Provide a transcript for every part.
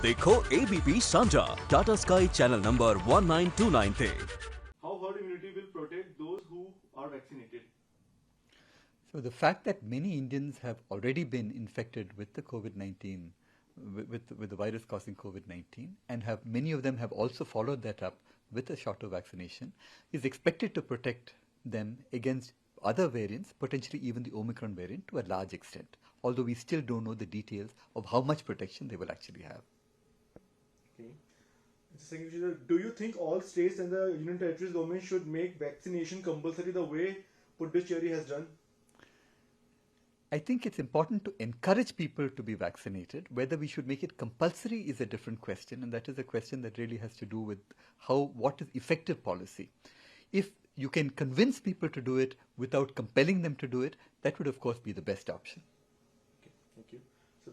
देखो ABP सांझा Tata sky channel number 1929 थे। How herd immunity will protect those who are vaccinated? So the fact that many Indians have already been infected with the COVID-19, with the virus causing COVID-19, and have many of them have also followed that up with a shorter vaccination, is expected to protect them against other variants, potentially even the Omicron variant to a large extent, although we still don't know the details of how much protection they will actually have. Okay. Second question is, do you think all states and the Union Territories government should make vaccination compulsory the way Puducherry has done? I think it's important to encourage people to be vaccinated. Whether we should make it compulsory is a different question, and that is a question that really has to do with what is effective policy. If you can convince people to do it without compelling them to do it, that would of course be the best option. Okay, thank you. So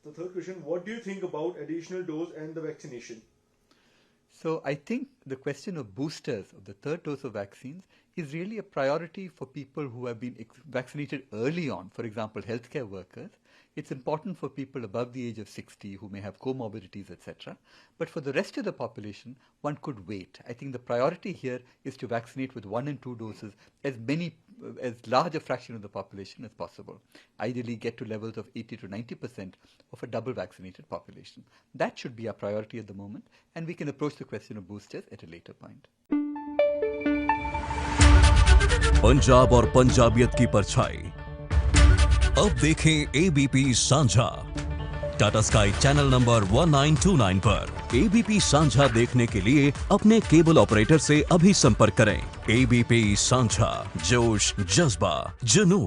the third question, what do you think about additional dose and the vaccination? So I think the question of boosters, of the third dose of vaccines, is really a priority for people who have been vaccinated early on, for example, healthcare workers. It's important for people above the age of 60 who may have comorbidities, etc. But for the rest of the population, one could wait. I think the priority here is to vaccinate with 1 and 2 doses as large a fraction of the population as possible. Ideally get to levels of 80 to 90% of a double vaccinated population. That should be our priority at the moment, and we can approach the question of boosters at a later point. Punjab और पंजाबियत की परछाई अब देखें ABP सांझा Tata sky channel number 1929 पर। ABP सांझा देखने के लिए अपने केबल ऑपरेटर से अभी संपर्क करें। ABP सांझा, जोश, जज्बा, जुनून।